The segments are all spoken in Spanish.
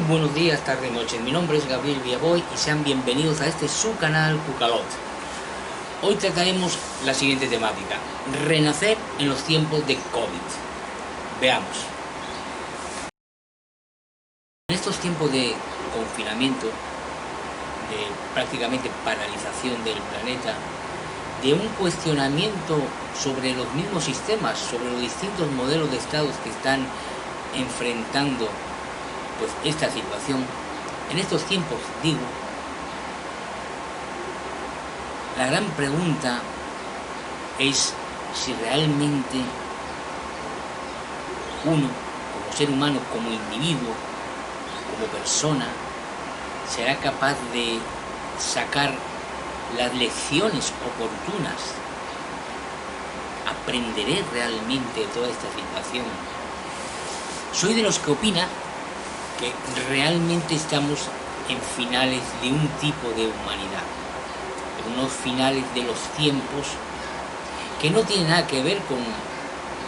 buenos días, tarde y noche. Mi nombre es Gabriel Villaboy y sean bienvenidos a este su canal Cucalot. Hoy trataremos la siguiente temática: renacer en los tiempos de COVID. Veamos. En estos tiempos de confinamiento, de prácticamente paralización del planeta, de un cuestionamiento sobre los mismos sistemas, sobre los distintos modelos de estados que están enfrentando pues esta situación, en estos tiempos, digo, la gran pregunta es si realmente uno, como ser humano, como individuo, como persona, será capaz de sacar las lecciones oportunas. ¿Aprenderé realmente de toda esta situación? Soy de los que opina que realmente estamos en finales de un tipo de humanidad, en unos finales de los tiempos que no tienen nada que ver con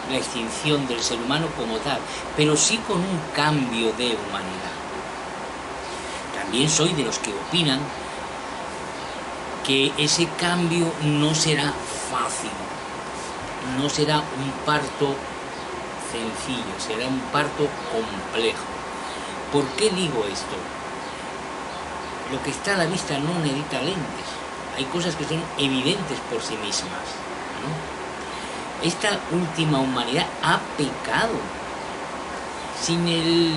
la extinción del ser humano como tal, pero sí con un cambio de humanidad. También soy de los que opinan que ese cambio no será fácil, no será un parto sencillo, será un parto complejo. ¿Por qué digo esto? Lo que está a la vista no necesita lentes. Hay cosas que son evidentes por sí mismas, ¿no? Esta última humanidad ha pecado, sin el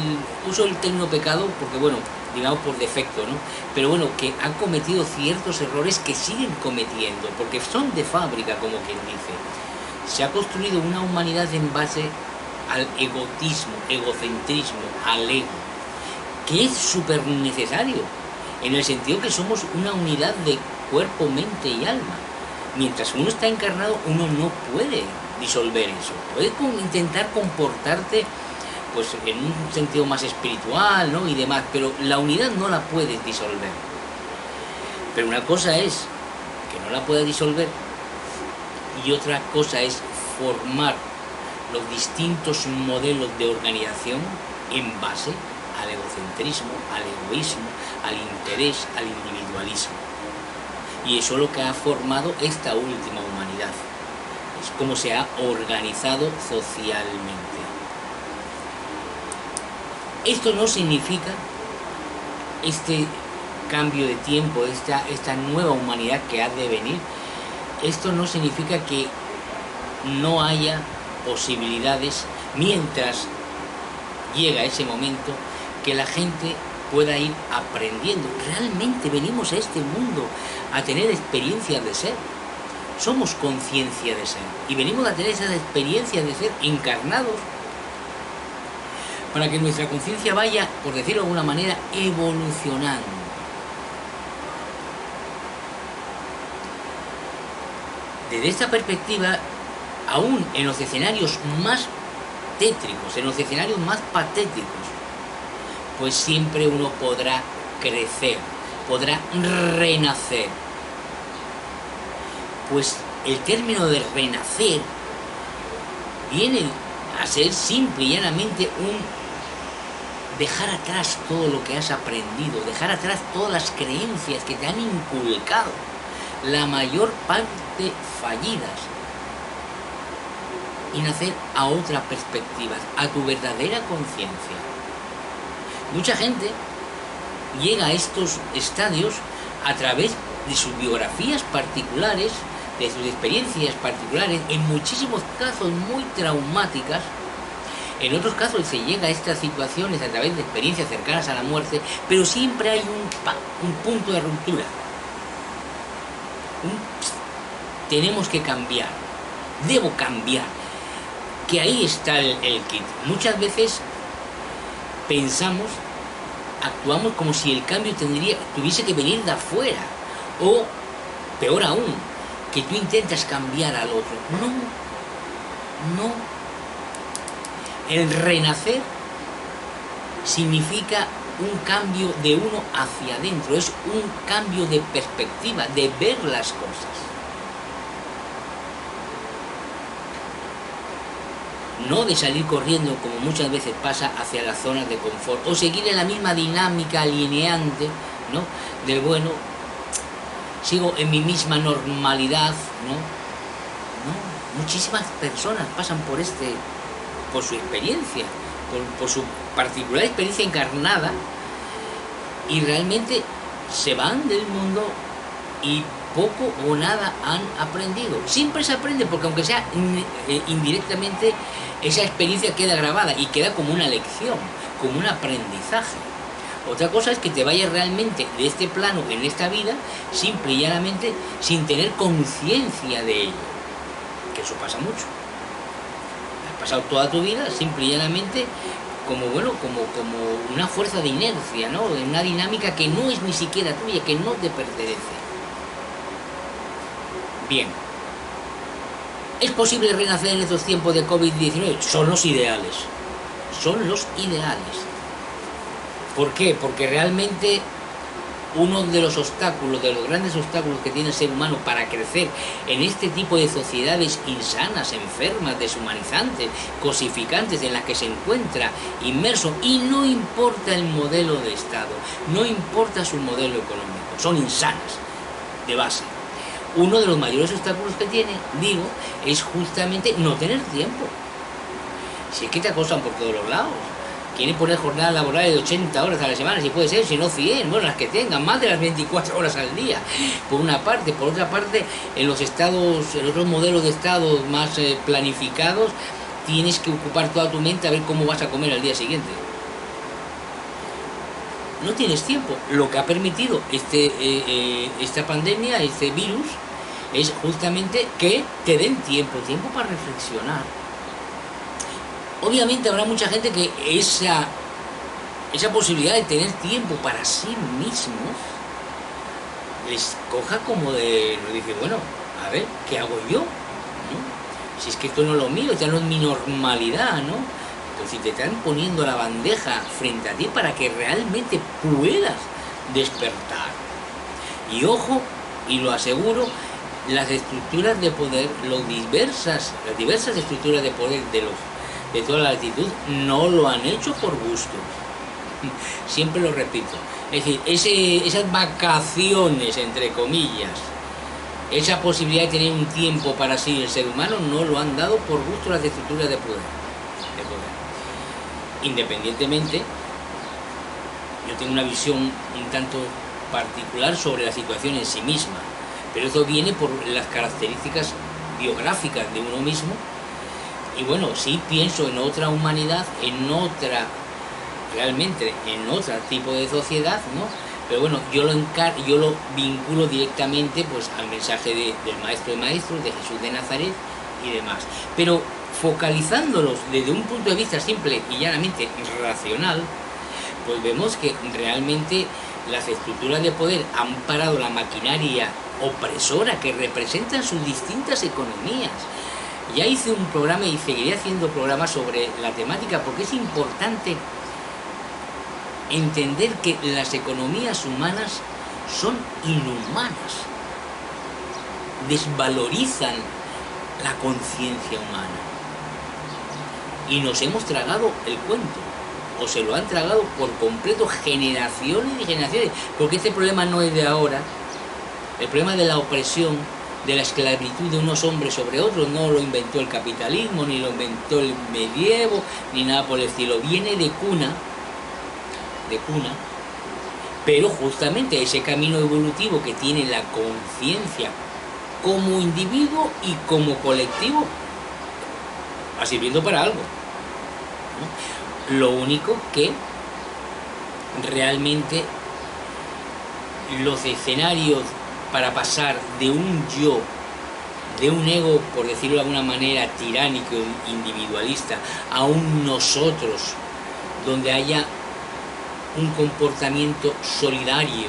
uso del término pecado, porque bueno, digamos por defecto, ¿no? Pero bueno, que ha cometido ciertos errores que siguen cometiendo, porque son de fábrica, como quien dice. Se ha construido una humanidad en base al egotismo, egocentrismo, al ego, que es súper necesario, en el sentido que somos una unidad de cuerpo, mente y alma. Mientras uno está encarnado, uno no puede disolver eso. Puedes intentar comportarte pues en un sentido más espiritual, ¿no? Y demás, pero la unidad no la puedes disolver. Pero una cosa es que no la puedas disolver y otra cosa es formar los distintos modelos de organización en base al egocentrismo, al egoísmo, al interés, al individualismo. Y eso es lo que ha formado esta última humanidad. Es como se ha organizado socialmente. Esto no significa este cambio de tiempo, esta nueva humanidad que ha de venir, esto no significa que no haya posibilidades mientras llega ese momento, que la gente pueda ir aprendiendo. Realmente venimos a este mundo a tener experiencias de ser. Somos conciencia de ser y venimos a tener esas experiencias de ser encarnados para que nuestra conciencia vaya, por decirlo de alguna manera, evolucionando. Desde esta perspectiva, aún en los escenarios más tétricos, en los escenarios más patéticos, pues siempre uno podrá crecer, podrá renacer. Pues el término de renacer viene a ser simple y llanamente un dejar atrás todo lo que has aprendido, dejar atrás todas las creencias que te han inculcado, la mayor parte fallidas, y nacer a otra perspectiva, a tu verdadera conciencia. Mucha gente llega a estos estadios a través de sus biografías particulares, de sus experiencias particulares, en muchísimos casos muy traumáticas. En otros casos se llega a estas situaciones a través de experiencias cercanas a la muerte, pero siempre hay un punto de ruptura. Tenemos que cambiar, debo cambiar, que ahí está el kit. Muchas veces pensamos, actuamos como si el cambio tuviese que venir de afuera, o peor aún, que tú intentas cambiar al otro. No. El renacer significa un cambio de uno hacia adentro, es un cambio de perspectiva, de ver las cosas. no de salir corriendo como muchas veces pasa hacia las zonas de confort, o seguir en la misma dinámica alineante, ¿no? Del bueno, sigo en mi misma normalidad, ¿no? No, muchísimas personas pasan por su experiencia, por su particular experiencia encarnada, y realmente se van del mundo y poco o nada han aprendido. Siempre se aprende, porque aunque sea indirectamente, esa experiencia queda grabada y queda como una lección, como un aprendizaje. Otra cosa es que te vayas realmente de este plano en esta vida, simple y llanamente, sin tener conciencia de ello, que eso pasa mucho. Has pasado toda tu vida simple y llanamente como una fuerza de inercia, ¿no? En una dinámica que no es ni siquiera tuya, que no te pertenece. Bien, ¿es posible renacer en estos tiempos de COVID-19? Son los ideales, son los ideales. ¿Por qué? Porque realmente uno de los obstáculos, de los grandes obstáculos que tiene el ser humano para crecer en este tipo de sociedades insanas, enfermas, deshumanizantes, cosificantes, en las que se encuentra inmerso, y no importa el modelo de Estado, no importa su modelo económico, son insanas de base. Uno de los mayores obstáculos que tiene, digo, es justamente no tener tiempo. Si es que te acosan por todos los lados. Quieren poner jornadas laborales de 80 horas a la semana, si puede ser, si no 100, bueno, las que tengan, más de las 24 horas al día, por una parte. Por otra parte, en los estados, en otros modelos de estados más planificados, tienes que ocupar toda tu mente a ver cómo vas a comer al día siguiente. No tienes tiempo. Lo que ha permitido esta pandemia, este virus, es justamente que te den tiempo para reflexionar. Obviamente habrá mucha gente que esa posibilidad de tener tiempo para sí mismos les coja como de... Dice, bueno, a ver, ¿qué hago yo? ¿No? Si es que esto no es lo mío, ya no es mi normalidad, ¿no? Pues si te están poniendo la bandeja frente a ti para que realmente puedas despertar. Y ojo, y lo aseguro, las estructuras de poder, las diversas estructuras de poder de toda la latitud no lo han hecho por gusto. Siempre lo repito. Es decir, esas vacaciones, entre comillas, esa posibilidad de tener un tiempo para sí el ser humano, no lo han dado por gusto las estructuras de poder. Independientemente, yo tengo una visión un tanto particular sobre la situación en sí misma, pero eso viene por las características biográficas de uno mismo. Y bueno, sí pienso en otra humanidad, realmente en otro tipo de sociedad, ¿no? Pero bueno, yo lo vinculo directamente pues al mensaje del Maestro de Maestros, de Jesús de Nazaret y demás. Pero focalizándolos desde un punto de vista simple y llanamente racional, pues vemos que realmente las estructuras de poder han parado la maquinaria opresora que representan sus distintas economías. Ya hice un programa y seguiré haciendo programas sobre la temática, porque es importante entender que las economías humanas son inhumanas, desvalorizan la conciencia humana, y nos hemos tragado el cuento, o se lo han tragado por completo generaciones y generaciones, porque este problema no es de ahora. El problema de la opresión, de la esclavitud de unos hombres sobre otros, no lo inventó el capitalismo, ni lo inventó el medievo, ni nada por el estilo. Viene de cuna, pero justamente ese camino evolutivo que tiene la conciencia como individuo y como colectivo va sirviendo para algo, ¿no? Lo único que realmente los escenarios para pasar de un yo, de un ego, por decirlo de alguna manera, tiránico, individualista, a un nosotros, donde haya un comportamiento solidario,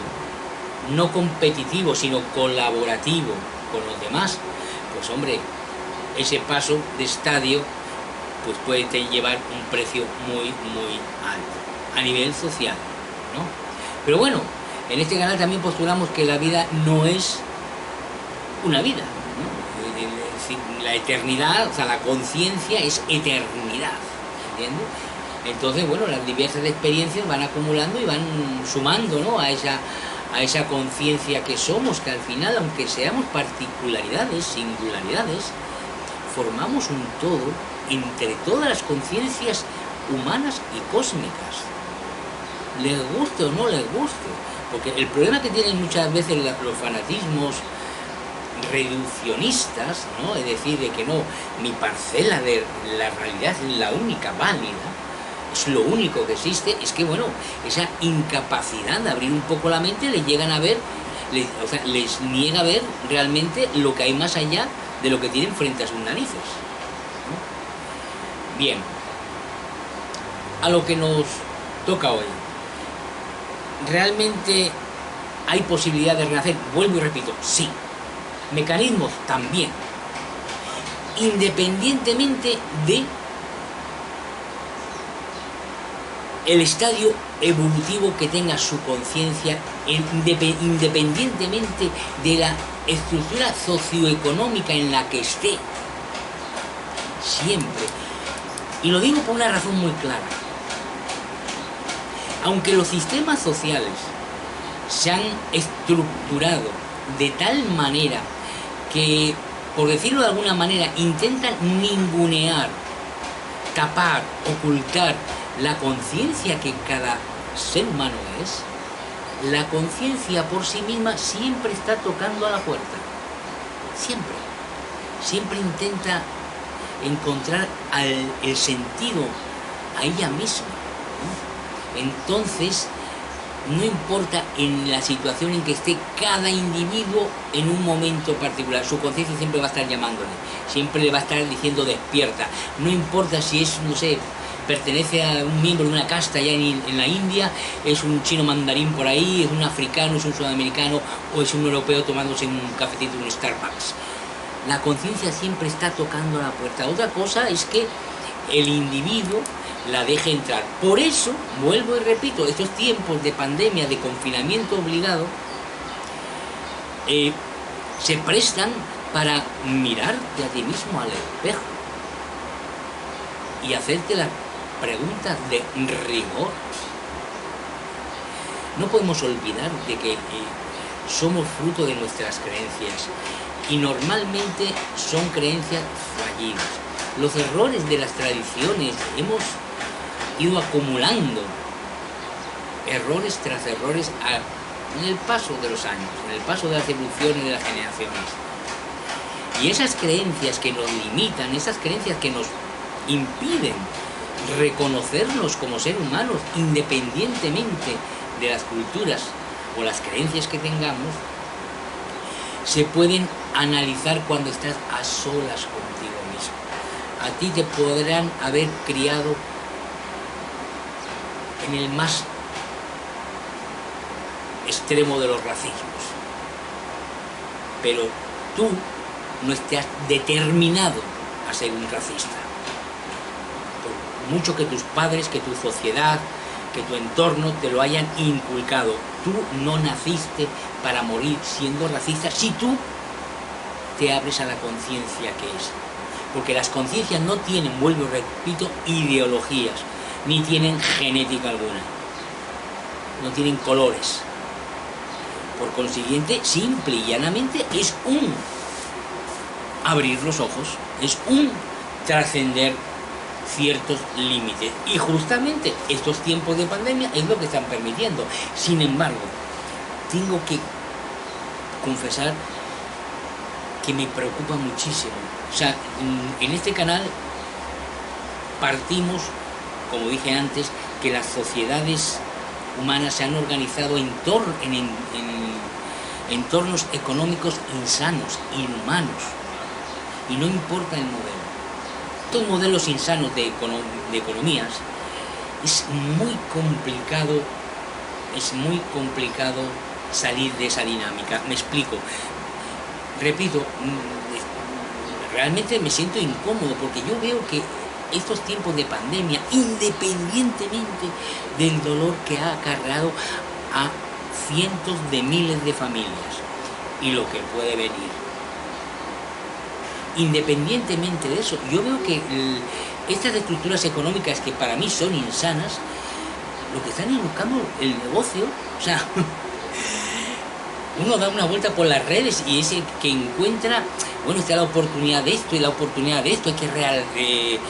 no competitivo, sino colaborativo con los demás, pues hombre, ese paso de estadio pues puede llevar un precio muy, muy alto a nivel social, ¿no? Pero bueno, en este canal también postulamos que la vida no es una vida, ¿no? la eternidad, o sea, la conciencia es eternidad, ¿entiendes? Entonces, bueno, las diversas experiencias van acumulando y van sumando, ¿no?, a esa conciencia que somos, que al final, aunque seamos particularidades, singularidades, formamos un todo entre todas las conciencias humanas y cósmicas. Les guste o no les guste. Porque el problema que tienen muchas veces los fanatismos reduccionistas, ¿no?, es decir, de que no, mi parcela de la realidad es la única válida, es lo único que existe, es que, bueno, esa incapacidad de abrir un poco la mente les llegan a ver, o sea, les niega a ver realmente lo que hay más allá de lo que tienen frente a sus narices, ¿no? Bien, a lo que nos toca hoy. ¿Realmente hay posibilidad de renacer? Vuelvo y repito, sí. Mecanismos también. Independientemente de el estadio evolutivo que tenga su conciencia, independientemente de la estructura socioeconómica en la que esté. Siempre. Y lo digo por una razón muy clara. Aunque los sistemas sociales se han estructurado de tal manera que, por decirlo de alguna manera, intentan ningunear, tapar, ocultar la conciencia que cada ser humano es, la conciencia por sí misma siempre está tocando a la puerta. Siempre. Siempre intenta encontrar el sentido a ella misma, ¿no? Entonces, no importa en la situación en que esté cada individuo en un momento particular, su conciencia siempre va a estar llamándole, siempre le va a estar diciendo despierta. No importa si es, no sé, pertenece a un miembro de una casta allá en la India, es un chino mandarín por ahí, es un africano, es un sudamericano o es un europeo tomándose un cafetito en un Starbucks. La conciencia siempre está tocando a la puerta. Otra cosa es que el individuo la deje entrar. Por eso, vuelvo y repito, estos tiempos de pandemia, de confinamiento obligado, se prestan para mirarte a ti mismo al espejo y hacerte las preguntas de rigor. No podemos olvidar de que somos fruto de nuestras creencias y normalmente son creencias fallidas. Los errores de las tradiciones, hemos ido acumulando errores tras errores en el paso de los años, en el paso de las evoluciones de las generaciones. Y esas creencias que nos limitan, esas creencias que nos impiden reconocernos como seres humanos, independientemente de las culturas o las creencias que tengamos, se pueden analizar cuando estás a solas contigo mismo. A ti te podrán haber criado en el más extremo de los racismos, pero tú no estás determinado a ser un racista, por mucho que tus padres, que tu sociedad, que tu entorno te lo hayan inculcado. Tú no naciste para morir siendo racista si tú te abres a la conciencia que es, porque las conciencias no tienen, vuelvo y repito, ideologías, ni tienen genética alguna, no tienen colores. Por consiguiente, simple y llanamente es un abrir los ojos, es un trascender ciertos límites, y justamente estos tiempos de pandemia es lo que están permitiendo. Sin embargo, tengo que confesar que me preocupa muchísimo. O sea, en este canal partimos, como dije antes, que las sociedades humanas se han organizado en entornos económicos insanos, inhumanos, y no importa el modelo. Estos modelos insanos de economías es muy complicado salir de esa dinámica. Me explico. Repito, realmente me siento incómodo porque yo veo que estos tiempos de pandemia, independientemente del dolor que ha acarreado a cientos de miles de familias y lo que puede venir, independientemente de eso, yo veo que estas estructuras económicas que para mí son insanas, lo que están es buscando el negocio, o sea, uno da una vuelta por las redes y ese que encuentra, bueno, está la oportunidad de esto y la oportunidad de esto, hay que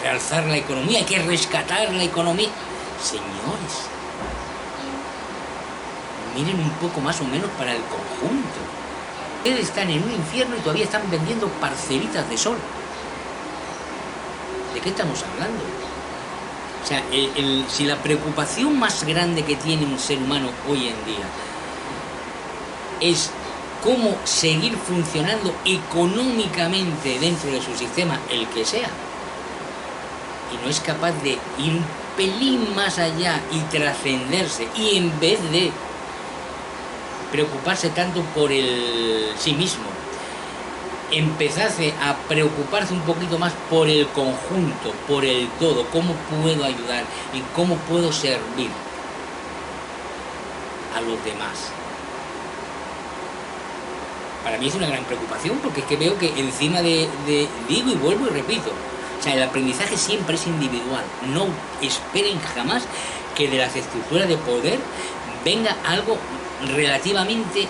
realzar la economía, hay que rescatar la economía. Señores, miren un poco más o menos para el conjunto. Ustedes están en un infierno y todavía están vendiendo parcelitas de sol. ¿De qué estamos hablando? O sea, si la preocupación más grande que tiene un ser humano hoy en día es cómo seguir funcionando económicamente dentro de su sistema, el que sea, y no es capaz de ir un pelín más allá y trascenderse, y en vez de preocuparse tanto por sí mismo, empezase a preocuparse un poquito más por el conjunto, por el todo, cómo puedo ayudar y cómo puedo servir a los demás. Para mí es una gran preocupación, porque es que veo que encima digo y vuelvo y repito, o sea, el aprendizaje siempre es individual. No esperen jamás que de las estructuras de poder venga algo relativamente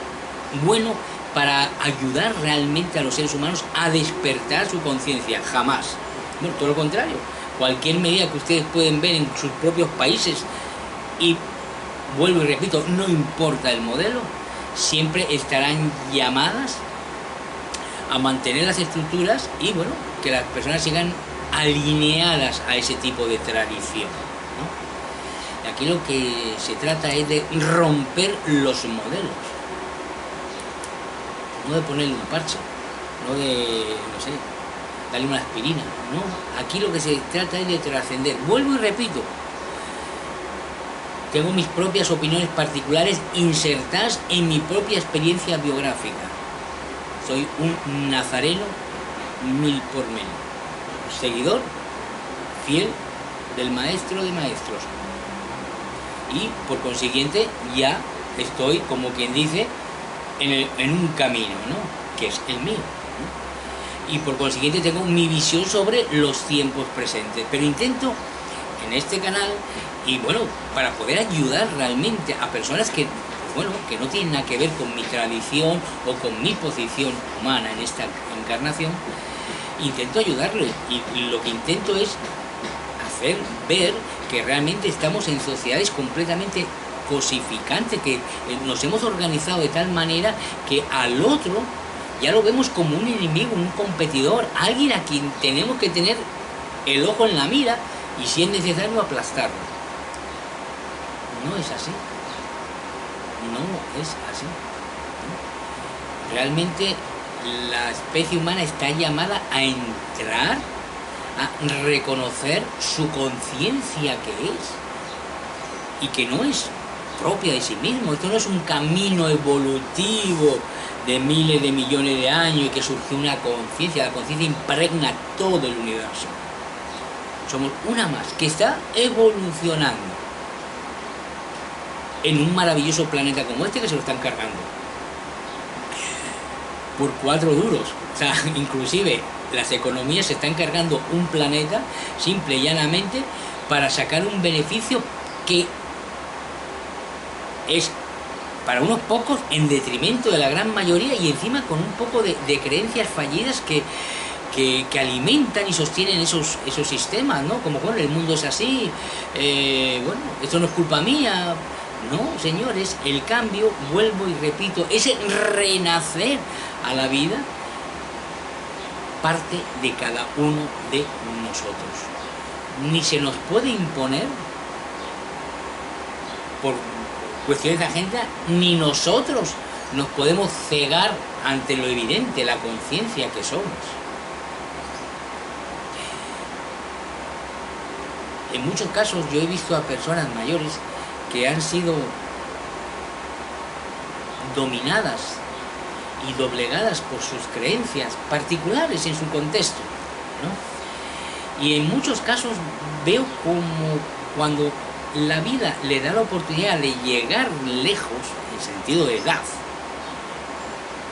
bueno para ayudar realmente a los seres humanos a despertar su conciencia. Jamás. Bueno, todo lo contrario. Cualquier medida que ustedes pueden ver en sus propios países, y vuelvo y repito, no importa el modelo, siempre estarán llamadas a mantener las estructuras y, bueno, que las personas sigan alineadas a ese tipo de tradición, ¿no? Aquí lo que se trata es de romper los modelos, no de ponerle un parche, no de, no sé, darle una aspirina, no. Aquí lo que se trata es de trascender. Vuelvo y repito, tengo mis propias opiniones particulares insertadas en mi propia experiencia biográfica. Soy un nazareno 1000 por 1000, seguidor fiel del maestro de maestros, y por consiguiente ya estoy, como quien dice, en un camino, ¿no?, que es el mío, ¿no? Y por consiguiente tengo mi visión sobre los tiempos presentes, pero intento en este canal, y bueno, para poder ayudar realmente a personas que, bueno, que no tienen nada que ver con mi tradición o con mi posición humana en esta encarnación, intento ayudarles, y lo que intento es hacer ver que realmente estamos en sociedades completamente cosificantes, que nos hemos organizado de tal manera que al otro ya lo vemos como un enemigo, un competidor, alguien a quien tenemos que tener el ojo en la mira y, si es necesario, aplastarlo. No es así. No es así. Realmente la especie humana está llamada a entrar, a reconocer su conciencia que es, y que no es propia de sí mismo. Esto no es un camino evolutivo de miles de millones de años y que surgió una conciencia. La conciencia impregna todo el universo. Somos una más que está evolucionando en un maravilloso planeta como este, que se lo están cargando por 4 duros. O sea, inclusive las economías se están cargando un planeta simple y llanamente para sacar un beneficio que es para unos pocos en detrimento de la gran mayoría, y encima con un poco de creencias fallidas que alimentan y sostienen esos sistemas, ¿no? Como, bueno, el mundo es así, bueno, esto no es culpa mía. No, señores, el cambio, vuelvo y repito, ese renacer a la vida, parte de cada uno de nosotros. Ni se nos puede imponer por cuestiones de agenda, ni nosotros nos podemos cegar ante lo evidente, la conciencia que somos. En muchos casos yo he visto a personas mayores que han sido dominadas y doblegadas por sus creencias particulares en su contexto, ¿no? Y en muchos casos veo como cuando la vida le da la oportunidad de llegar lejos, en sentido de edad,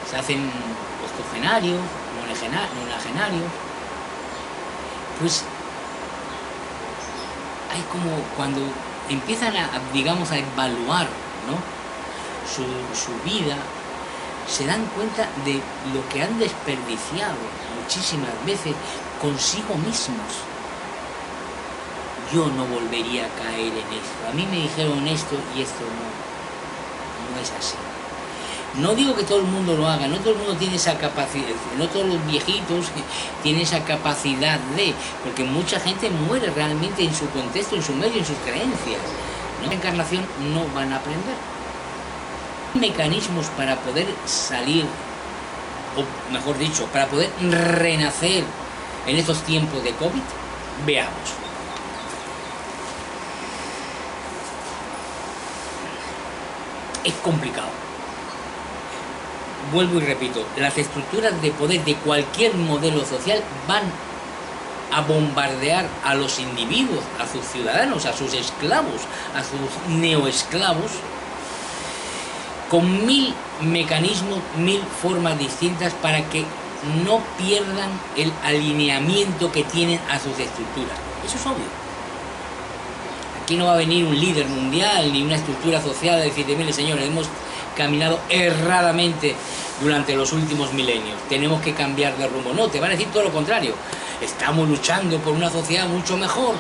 se hacen octogenarios, nonagenarios, pues hay como cuando empiezan digamos, a evaluar, ¿no?, su vida, se dan cuenta de lo que han desperdiciado muchísimas veces consigo mismos. Yo no volvería a caer en esto. A mí me dijeron esto y esto no es así. No digo que todo el mundo lo haga, no todo el mundo tiene esa capacidad, no todos los viejitos tienen esa capacidad porque mucha gente muere realmente en su contexto, en su medio, en sus creencias, ¿no? En la encarnación no van a aprender. Mecanismos para poder salir, o mejor dicho, para poder renacer en estos tiempos de COVID, veamos. Es complicado. Vuelvo y repito, las estructuras de poder de cualquier modelo social van a bombardear a los individuos, a sus ciudadanos, a sus esclavos, a sus neoesclavos, con 1000 mecanismos, 1000 formas distintas para que no pierdan el alineamiento que tienen a sus estructuras. Eso es obvio. Aquí no va a venir un líder mundial ni una estructura social a decirte, mire señores, hemos caminado erradamente durante los últimos milenios, tenemos que cambiar de rumbo. No, te van a decir todo lo contrario. Estamos luchando por una sociedad mucho mejor.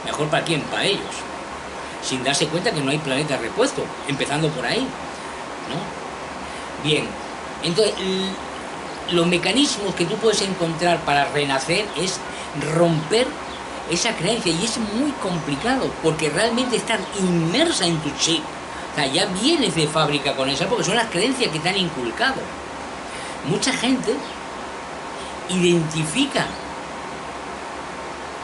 ¿Mejor para quién? Para ellos. Sin darse cuenta que no hay planeta repuesto, empezando por ahí, ¿no? Bien, entonces los mecanismos que tú puedes encontrar para renacer es romper esa creencia, y es muy complicado porque realmente estás inmersa en tu chip. O sea, ya vienes de fábrica con esa, porque son las creencias que te han inculcado. Mucha gente identifica,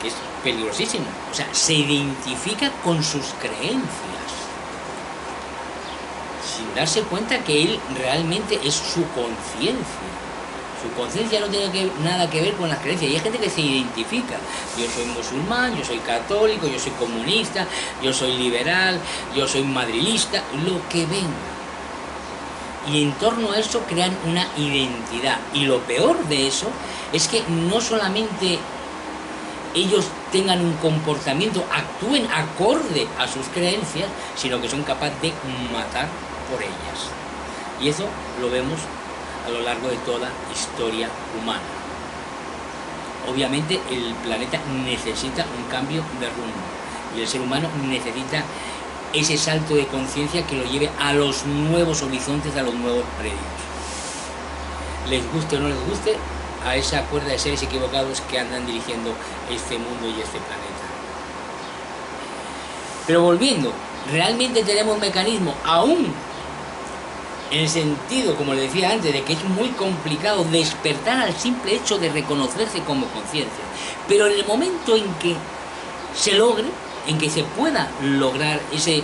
que es peligrosísimo, o sea, se identifica con sus creencias, sin darse cuenta que él realmente es su conciencia. Su conciencia no tiene nada que ver con las creencias, y hay gente que se identifica. Yo soy musulmán, yo soy católico, yo soy comunista, yo soy liberal, yo soy madrilista, lo que venga. Y en torno a eso crean una identidad. Y lo peor de eso es que no solamente ellos tengan un comportamiento, actúen acorde a sus creencias, sino que son capaces de matar por ellas. Y eso lo vemos a lo largo de toda historia humana. Obviamente el planeta necesita un cambio de rumbo y el ser humano necesita ese salto de conciencia que lo lleve a los nuevos horizontes, a los nuevos predios. Les guste o no les guste, a esa cuerda de seres equivocados que andan dirigiendo este mundo y este planeta. Pero volviendo, realmente tenemos mecanismos, aún en el sentido, como le decía antes, de que es muy complicado despertar al simple hecho de reconocerse como conciencia. Pero en el momento en que se logre, en que se pueda lograr ese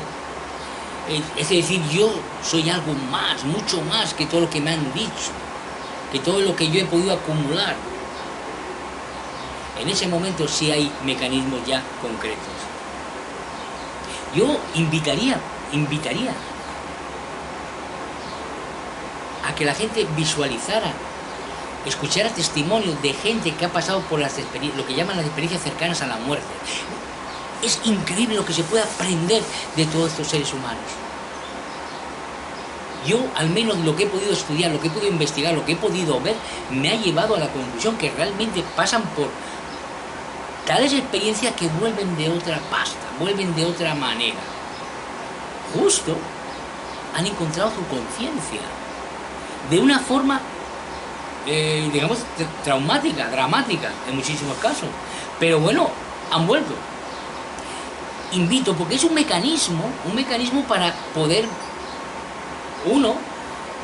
decir, yo soy algo más, mucho más que todo lo que me han dicho, que todo lo que yo he podido acumular, en ese momento sí hay mecanismos ya concretos. Yo invitaría a que la gente visualizara, escuchara testimonios de gente que ha pasado por las lo que llaman las experiencias cercanas a la muerte. Es increíble lo que se puede aprender de todos estos seres humanos. Yo, al menos lo que he podido estudiar, lo que he podido investigar, lo que he podido ver, me ha llevado a la conclusión que realmente pasan por tales experiencias que vuelven de otra pasta, vuelven de otra manera. Justo han encontrado su conciencia de una forma, digamos, traumática, dramática en muchísimos casos. Pero bueno, han vuelto. Invito, porque es un mecanismo para poder uno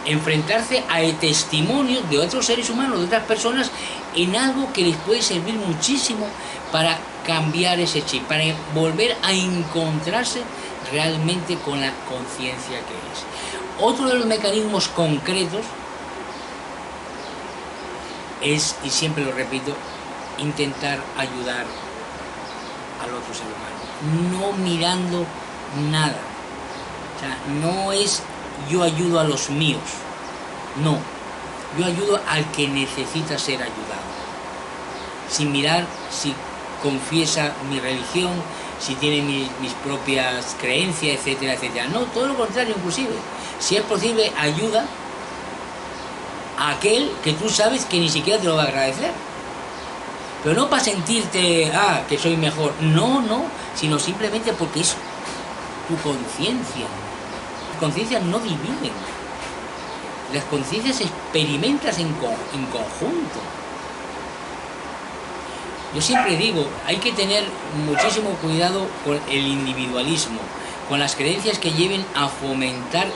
enfrentarse al testimonio de otros seres humanos, de otras personas, en algo que les puede servir muchísimo para cambiar ese chip, para volver a encontrarse realmente con la conciencia que es. Otro de los mecanismos concretos es, y siempre lo repito, intentar ayudar al otro ser humano, no mirando nada. O sea, no es yo ayudo a los míos, no. Yo ayudo al que necesita ser ayudado, sin mirar si confiesa mi religión, si tiene mis propias creencias, etcétera, etcétera. No, todo lo contrario, inclusive. Si es posible, ayuda a aquel que tú sabes que ni siquiera te lo va a agradecer. Pero no para sentirte, que soy mejor. No, no, sino simplemente porque es tu conciencia. Las conciencias no dividen. Las conciencias experimentas en conjunto. Yo siempre digo, hay que tener muchísimo cuidado con el individualismo, con las creencias que lleven a fomentar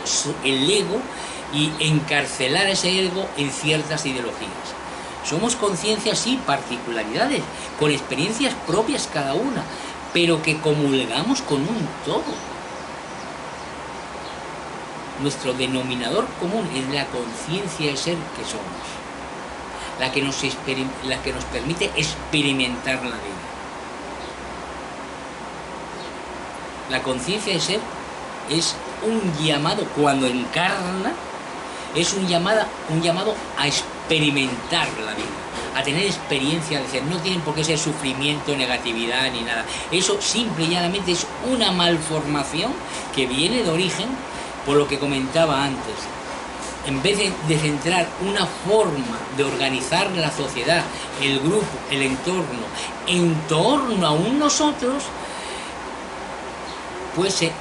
el ego y encarcelar ese ego en ciertas ideologías. Somos conciencias, sí, particularidades, con experiencias propias cada una, pero que comulgamos con un todo. Nuestro denominador común es la conciencia de ser que somos, la que nos permite experimentar la vida. La conciencia de ser es un llamado, cuando encarna, es un llamado a experimentar la vida, a tener experiencia de ser. No tienen por qué ser sufrimiento, negatividad ni nada. Eso simple y llanamente es una malformación que viene de origen por lo que comentaba antes. En vez de centrar una forma de organizar la sociedad, el grupo, el entorno, en torno a un nosotros, pues se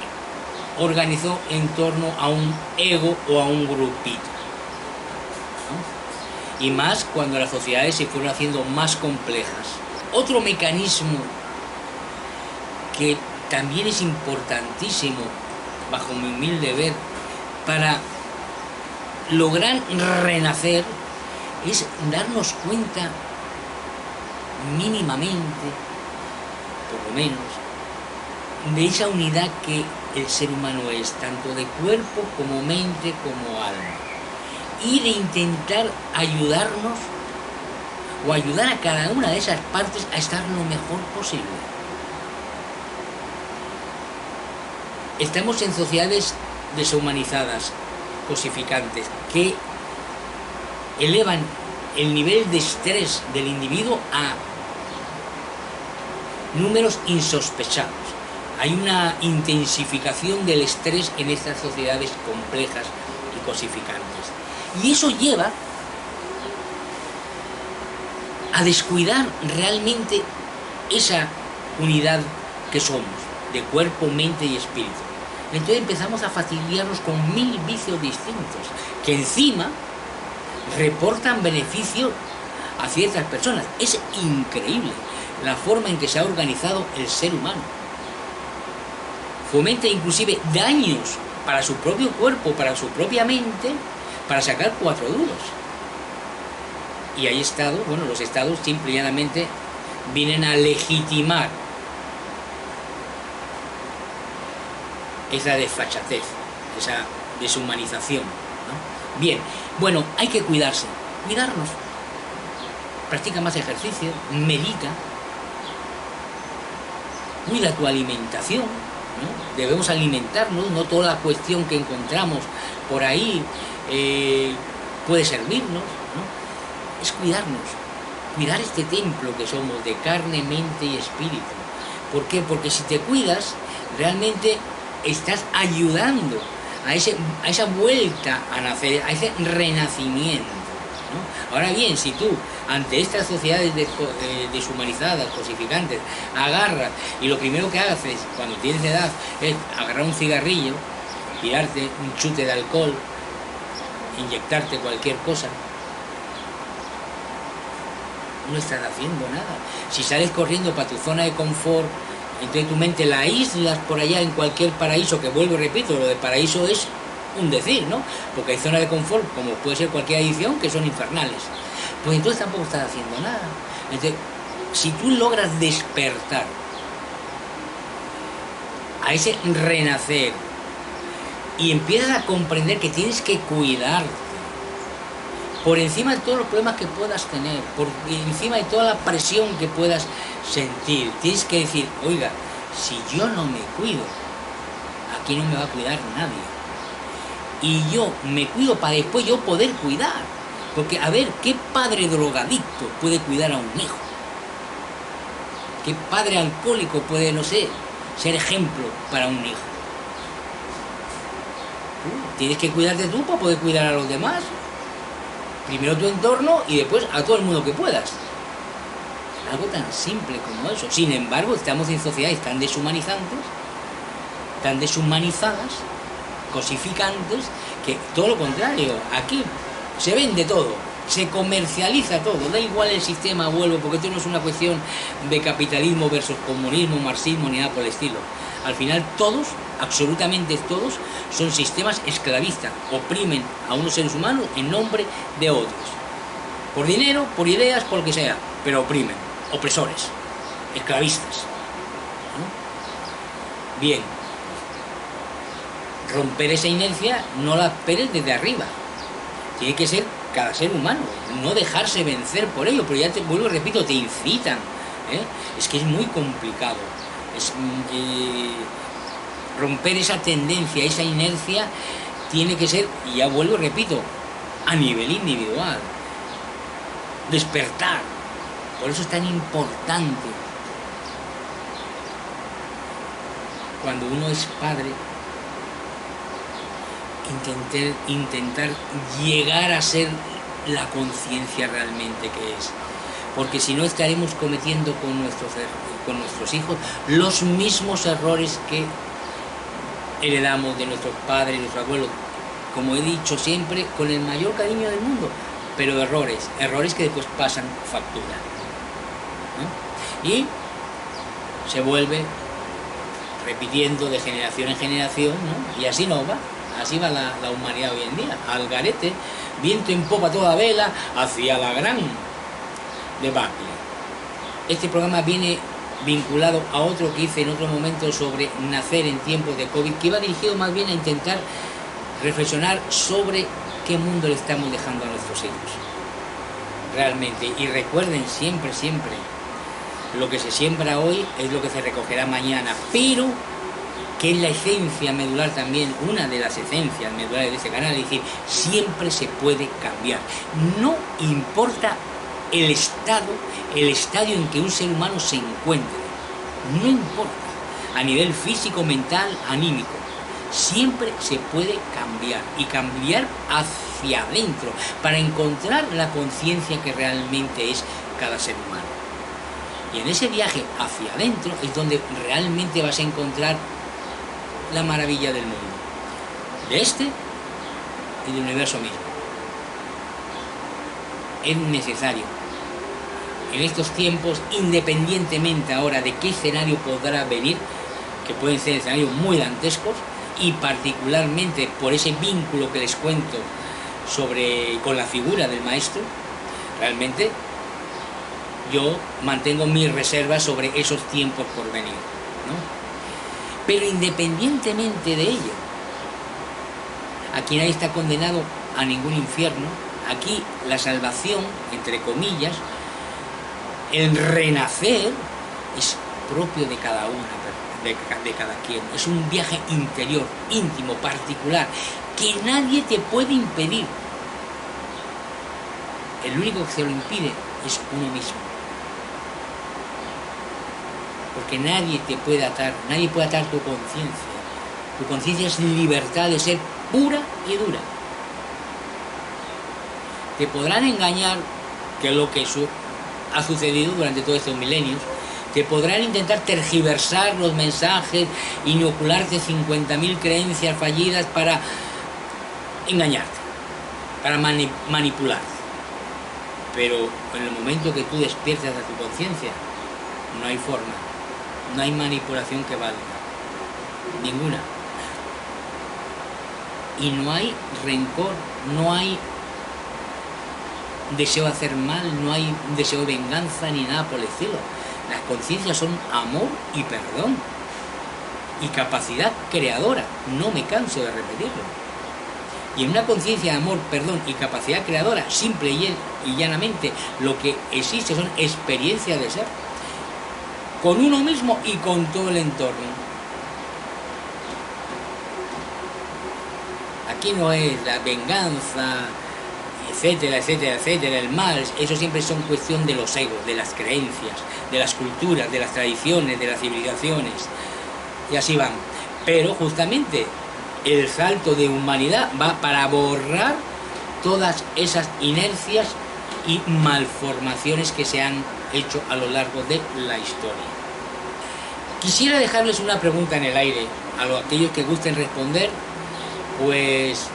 organizó en torno a un ego o a un grupito, ¿no? Y más cuando las sociedades se fueron haciendo más complejas. Otro mecanismo que también es importantísimo, bajo mi humilde ver, para lograr renacer, es darnos cuenta mínimamente, por lo menos, de esa unidad que el ser humano es, tanto de cuerpo como mente como alma, y de intentar ayudarnos o ayudar a cada una de esas partes a estar lo mejor posible. Estamos en sociedades deshumanizadas, cosificantes, que elevan el nivel de estrés del individuo a números insospechados. Hay una intensificación del estrés en estas sociedades complejas y cosificantes. Y eso lleva a descuidar realmente esa unidad que somos, de cuerpo, mente y espíritu. Entonces empezamos a fastidiarnos con 1000 vicios distintos, que encima reportan beneficio a ciertas personas. Es increíble la forma en que se ha organizado el ser humano. Fomenta inclusive daños para su propio cuerpo, para su propia mente, para sacar 4 duros. Y hay estados, los estados simple y llanamente vienen a legitimar esa desfachatez, esa deshumanización, ¿no? Bien, hay que cuidarse, cuidarnos. Practica más ejercicio, medita, cuida tu alimentación, ¿no? Debemos alimentarnos, no toda la cuestión que encontramos por ahí puede servirnos, ¿no? Es cuidarnos, cuidar este templo que somos de carne, mente y espíritu. ¿Por qué? Porque si te cuidas, realmente estás ayudando a esa vuelta a nacer, a ese renacimiento, ¿no? Ahora bien, si tú, ante estas sociedades deshumanizadas, cosificantes, agarras y lo primero que haces cuando tienes edad es agarrar un cigarrillo, tirarte un chute de alcohol, inyectarte cualquier cosa, no estás haciendo nada. Si sales corriendo para tu zona de confort, entonces tu mente la aíslas por allá en cualquier paraíso, que vuelvo y repito, lo de paraíso es un decir, ¿no? Porque hay zonas de confort, como puede ser cualquier adicción, que son infernales. Pues entonces tampoco estás haciendo nada. Entonces, si tú logras despertar a ese renacer y empiezas a comprender que tienes que cuidarte, por encima de todos los problemas que puedas tener, por encima de toda la presión que puedas sentir, tienes que decir, oiga, si yo no me cuido, aquí no me va a cuidar nadie. Y yo me cuido para después yo poder cuidar. Porque, a ver, ¿qué padre drogadicto puede cuidar a un hijo? ¿Qué padre alcohólico puede, no sé, ser ejemplo para un hijo? Tienes que cuidarte tú para poder cuidar a los demás. Primero tu entorno y después a todo el mundo que puedas. Algo tan simple como eso. Sin embargo, estamos en sociedades tan deshumanizantes, tan deshumanizadas, cosificantes, que todo lo contrario. Aquí se vende todo, se comercializa todo, da igual el sistema, vuelvo, porque esto no es una cuestión de capitalismo versus comunismo, marxismo, ni nada por el estilo. Al final todos, absolutamente todos, son sistemas esclavistas, oprimen a unos seres humanos en nombre de otros. Por dinero, por ideas, por lo que sea, pero oprimen, opresores, esclavistas, ¿no? Bien, romper esa inercia no la esperes desde arriba. Tiene que ser cada ser humano, no dejarse vencer por ello, pero ya te vuelvo y repito, te incitan, ¿eh? Es que es muy complicado. Romper esa tendencia, esa inercia, tiene que ser, y ya vuelvo y repito, a nivel individual. Despertar. Por eso es tan importante, cuando uno es padre, intentar llegar a ser la conciencia realmente que es, porque si no estaremos cometiendo con nuestros hijos los mismos errores que heredamos de nuestros padres y nuestros abuelos, como he dicho siempre, con el mayor cariño del mundo, pero errores que después pasan factura, ¿no? Y se vuelve repitiendo de generación en generación, ¿no? Y así no va. Así va la humanidad hoy en día, al garete, viento en popa toda vela, hacia la gran debacle. Este programa viene vinculado a otro que hice en otro momento sobre nacer en tiempos de COVID, que iba dirigido más bien a intentar reflexionar sobre qué mundo le estamos dejando a nuestros hijos. Realmente, y recuerden siempre, lo que se siembra hoy es lo que se recogerá mañana, pero que es la esencia medular también, una de las esencias medulares de este canal, es decir, siempre se puede cambiar. No importa el estadio en que un ser humano se encuentre, no importa, a nivel físico, mental, anímico, siempre se puede cambiar, y cambiar hacia adentro, para encontrar la conciencia que realmente es cada ser humano. Y en ese viaje hacia adentro es donde realmente vas a encontrar la maravilla del mundo, de este y del universo mismo. Es necesario en estos tiempos, independientemente ahora de qué escenario podrá venir, que pueden ser escenarios muy dantescos, y particularmente por ese vínculo que les cuento con la figura del maestro, realmente yo mantengo mis reservas sobre esos tiempos por venir, ¿no? Pero independientemente de ello, aquí nadie está condenado a ningún infierno. Aquí la salvación, entre comillas, el renacer, es propio de cada una, de cada quien. Es un viaje interior, íntimo, particular, que nadie te puede impedir. El único que se lo impide es uno mismo. Porque nadie te puede atar, nadie puede atar tu conciencia. Tu conciencia es libertad de ser pura y dura. Te podrán engañar, que es lo que ha sucedido durante todos estos milenios. Te podrán intentar tergiversar los mensajes, inocularte 50.000 creencias fallidas para engañarte, para manipularte. Pero en el momento que tú despiertas a tu conciencia, no hay forma. No hay manipulación que valga, ninguna. Y no hay rencor, no hay deseo de hacer mal, no hay deseo de venganza ni nada por el estilo. Las conciencias son amor y perdón y capacidad creadora, no me canso de repetirlo. Y en una conciencia de amor, perdón y capacidad creadora, simple y llanamente, lo que existe son experiencias de ser, con uno mismo y con todo el entorno. Aquí no es la venganza, etcétera, etcétera, etcétera, el mal, eso siempre son cuestión de los egos, de las creencias, de las culturas, de las tradiciones, de las civilizaciones, y así van. Pero justamente el salto de humanidad va para borrar todas esas inercias y malformaciones que se han hecho a lo largo de la historia. Quisiera dejarles una pregunta en el aire a aquellos que gusten responder, pues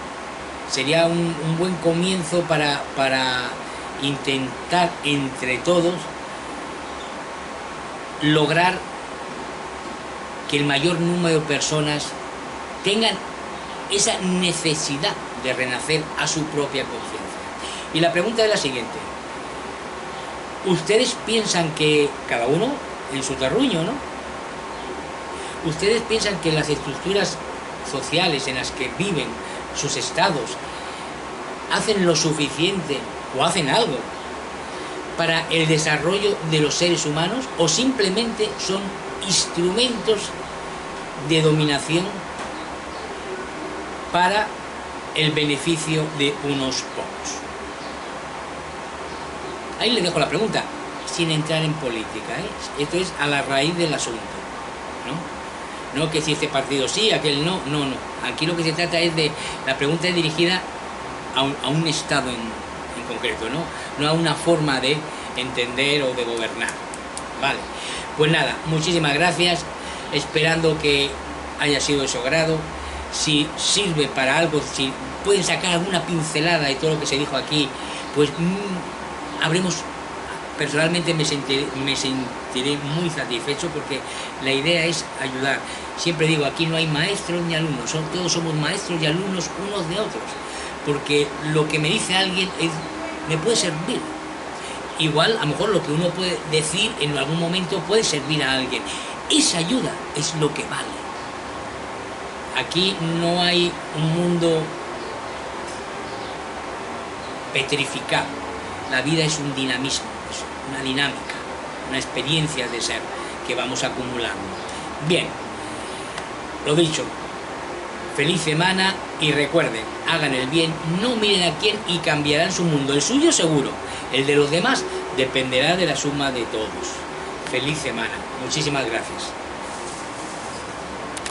sería un buen comienzo para intentar entre todos lograr que el mayor número de personas tengan esa necesidad de renacer a su propia conciencia. Y la pregunta es la siguiente: ¿ustedes piensan que cada uno en su terruño, ¿no? ¿Ustedes piensan que las estructuras sociales en las que viven, sus estados, hacen lo suficiente o hacen algo para el desarrollo de los seres humanos, o simplemente son instrumentos de dominación para el beneficio de unos pocos? Ahí les dejo la pregunta, sin entrar en política, ¿eh? Esto es a la raíz del asunto, ¿no? No que si este partido sí, aquel no, no, no. Aquí lo que se trata es de, la pregunta es dirigida a un estado en concreto, ¿no? No a una forma de entender o de gobernar. Vale, pues nada, muchísimas gracias, esperando que haya sido de su agrado. Si sirve para algo, si pueden sacar alguna pincelada de todo lo que se dijo aquí, pues habremos... Personalmente me sentiré muy satisfecho, porque la idea es ayudar. Siempre digo, aquí no hay maestros ni alumnos, todos somos maestros y alumnos unos de otros, porque lo que me dice alguien me puede servir. Igual, a lo mejor lo que uno puede decir en algún momento puede servir a alguien. Esa ayuda es lo que vale. Aquí no hay un mundo petrificado. La vida es un dinamismo, es una dinámica, una experiencia de ser que vamos acumulando. Bien, lo dicho, feliz semana, y recuerden, hagan el bien, no miren a quién, y cambiarán su mundo. El suyo seguro, el de los demás dependerá de la suma de todos. Feliz semana, muchísimas gracias.